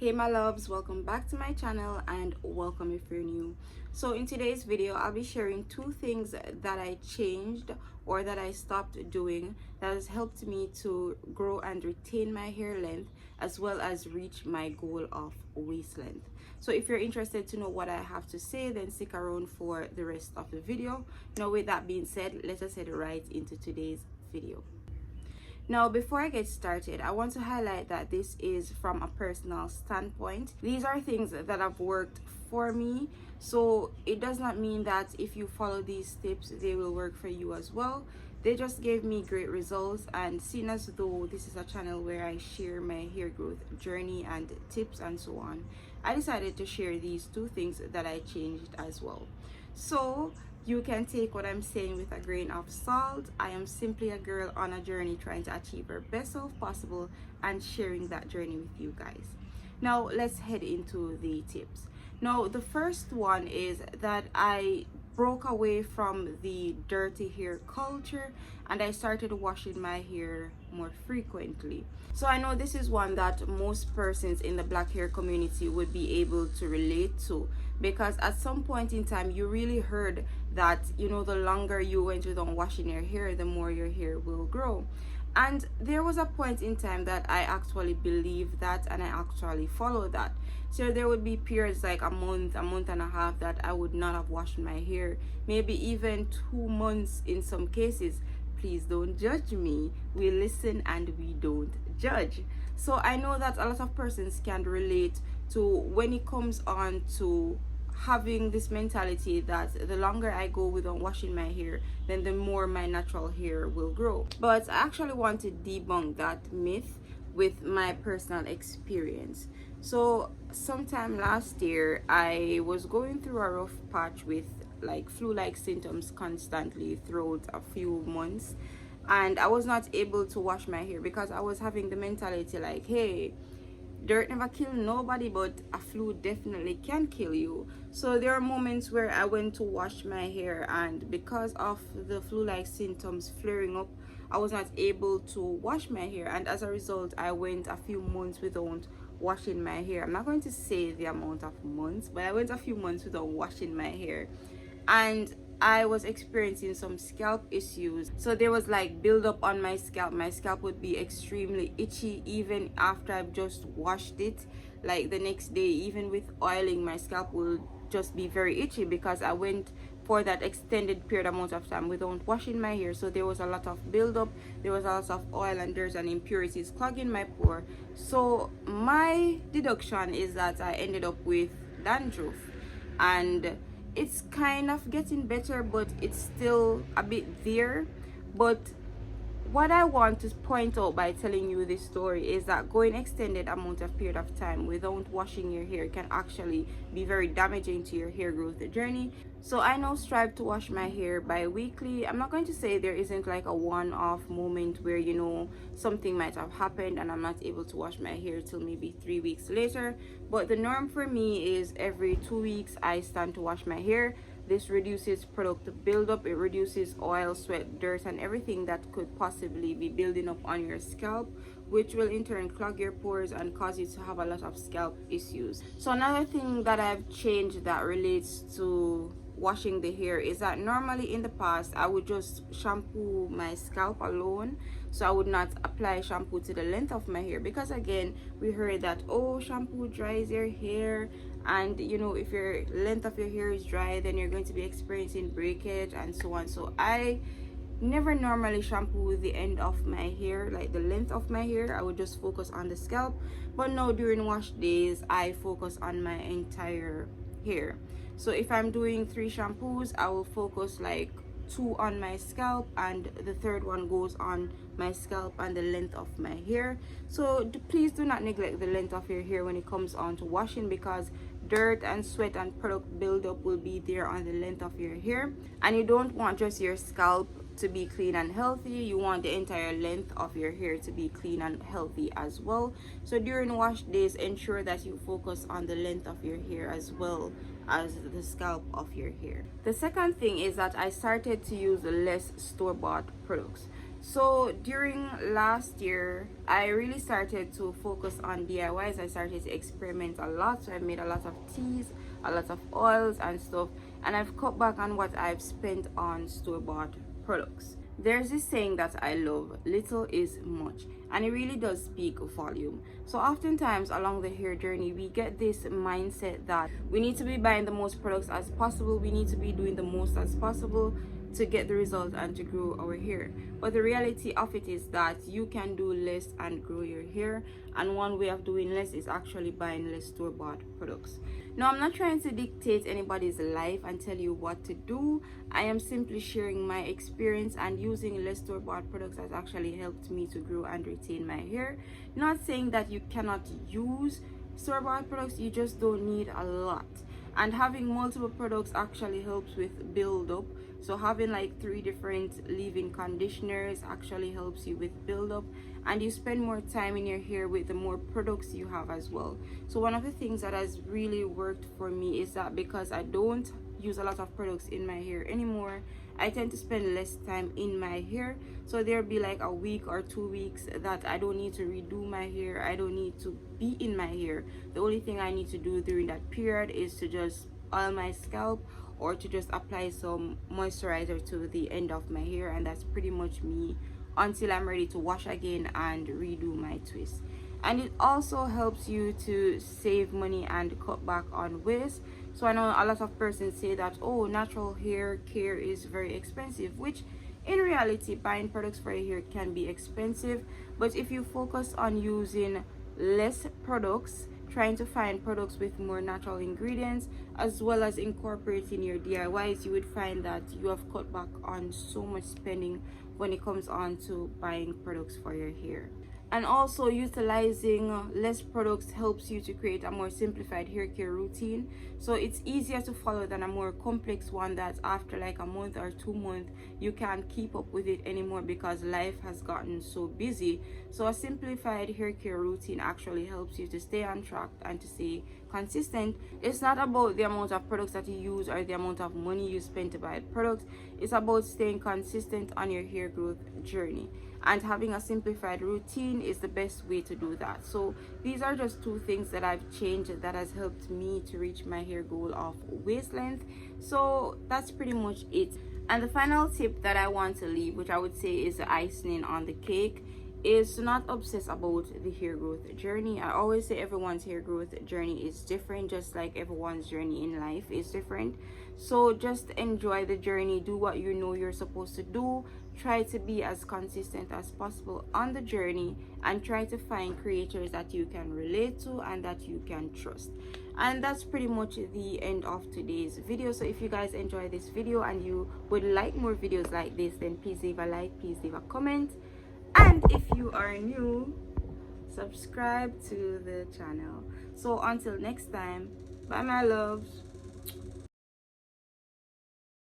Hey my loves, welcome back to my channel and welcome if you're new. So in today's video I'll be sharing two things that I changed or that I stopped doing that has helped me to grow and retain my hair length as well as reach my goal of waist length. So if you're interested to know what I have to say, then stick around for the rest of the video. Now with that being said, let us head right into today's video. Now, before I get started, I want to highlight that this is from a personal standpoint. These are things that have worked for me, so it does not mean that if you follow these tips, they will work for you as well. They just gave me great results, and seeing as though this is a channel where I share my hair growth journey and tips and so on, I decided to share these two things that I changed as well. So you can take what I'm saying with a grain of salt. I am simply a girl on a journey trying to achieve her best self possible and sharing that journey with you guys. Now let's head into the tips. Now the first one is that I broke away from the dirty hair culture and I started washing my hair more frequently. So I know this is one that most persons in the black hair community would be able to relate to, because at some point in time you really heard that, you know, the longer you went without washing your hair, the more your hair will grow. And there was a point in time that I actually believed that and I actually followed that. So there would be periods like a month and a half that I would not have washed my hair, maybe even 2 months in some cases. Please don't judge me. We listen and we don't judge. So I know that a lot of persons can relate to when it comes on to having this mentality that the longer I go without washing my hair, then the more my natural hair will grow. But I actually want to debunk that myth with my personal experience. So sometime last year I was going through a rough patch with like flu-like symptoms constantly throughout a few months, and I was not able to wash my hair because I was having the mentality like, hey, dirt never kill nobody, but a flu definitely can kill you. So there are moments where I went to wash my hair, and because of the flu-like symptoms flaring up, I was not able to wash my hair, and as a result I went a few months without washing my hair. I'm not going to say the amount of months, but I went a few months without washing my hair, and I was experiencing some scalp issues. So there was like buildup on my scalp. My scalp would be extremely itchy even after I've just washed it. Like the next day, even with oiling, my scalp will just be very itchy because I went for that extended period amount of time without washing my hair. So there was a lot of buildup, there was a lot of oil and dirt and impurities clogging my pore. So my deduction is that I ended up with dandruff, and it's kind of getting better, but it's still a bit there. But what I want to point out by telling you this story is that going extended amount of period of time without washing your hair can actually be very damaging to your hair growth journey. So I now strive to wash my hair bi-weekly. I'm not going to say there isn't like a one-off moment where, you know, something might have happened and I'm not able to wash my hair till maybe 3 weeks later, but the norm for me is every 2 weeks I stand to wash my hair. This reduces product buildup, it reduces oil, sweat, dirt, and everything that could possibly be building up on your scalp, which will in turn clog your pores and cause you to have a lot of scalp issues. So another thing that I've changed that relates to washing the hair is that normally in the past I would just shampoo my scalp alone, so I would not apply shampoo to the length of my hair, because again we heard that, oh, shampoo dries your hair, and you know, if your length of your hair is dry, then you're going to be experiencing breakage and so on. So I never normally shampoo the end of my hair, like the length of my hair. I would just focus on the scalp. But now during wash days I focus on my entire hair. So if I'm doing 3 shampoos, I will focus like 2 on my scalp and the third one goes on my scalp and the length of my hair. So please do not neglect the length of your hair when it comes on to washing, because dirt and sweat and product buildup will be there on the length of your hair, and you don't want just your scalp to be clean and healthy. You want the entire length of your hair to be clean and healthy as well. So during wash days, ensure that you focus on the length of your hair as well as the scalp of your hair. The second thing is that I started to use less store-bought products. So during last year, I really started to focus on DIYs. I started to experiment a lot. So I made a lot of teas, a lot of oils and stuff, and I've cut back on what I've spent on store-bought products. There's this saying that I love: little is much, and it really does speak volume. So oftentimes along the hair journey, we get this mindset that we need to be buying the most products as possible, we need to be doing the most as possible to get the result and to grow our hair. But the reality of it is that you can do less and grow your hair, and one way of doing less is actually buying less store-bought products. Now, I'm not trying to dictate anybody's life and tell you what to do. I am simply sharing my experience, and using less store-bought products has actually helped me to grow and retain my hair. Not saying that you cannot use store-bought products, you just don't need a lot. And having multiple products actually helps with build up. So having like 3 different leave-in conditioners actually helps you with build up, and you spend more time in your hair with the more products you have as well. So one of the things that has really worked for me is that because I don't use a lot of products in my hair anymore, I tend to spend less time in my hair. So there'll be like a week or 2 weeks that I don't need to redo my hair, I don't need to be in my hair. The only thing I need to do during that period is to just oil my scalp or to just apply some moisturizer to the end of my hair, and that's pretty much me until I'm ready to wash again and redo my twist. And it also helps you to save money and cut back on waste. So I know a lot of persons say that, oh, natural hair care is very expensive, which in reality, buying products for your hair can be expensive. But if you focus on using less products, trying to find products with more natural ingredients, as well as incorporating your DIYs, you would find that you have cut back on so much spending when it comes on to buying products for your hair. And also, utilizing less products helps you to create a more simplified hair care routine. So it's easier to follow than a more complex one that after like a month or 2 months, you can't keep up with it anymore because life has gotten so busy. So a simplified hair care routine actually helps you to stay on track and to stay consistent. It's not about the amount of products that you use or the amount of money you spend to buy products. It's about staying consistent on your hair growth journey. And having a simplified routine is the best way to do that. So these are just 2 things that I've changed that has helped me to reach my hair goal of waist length. So that's pretty much it. And the final tip that I want to leave, which I would say is the icing on the cake, is to not obsess about the hair growth journey. I always say everyone's hair growth journey is different, just like everyone's journey in life is different. So just enjoy the journey, do what you know you're supposed to do, try to be as consistent as possible on the journey, and try to find creators that you can relate to and that you can trust. And that's pretty much the end of today's video. So if you guys enjoy this video and you would like more videos like this, then please leave a like, please leave a comment, and if you are new, subscribe to the channel. So until next time, bye my loves.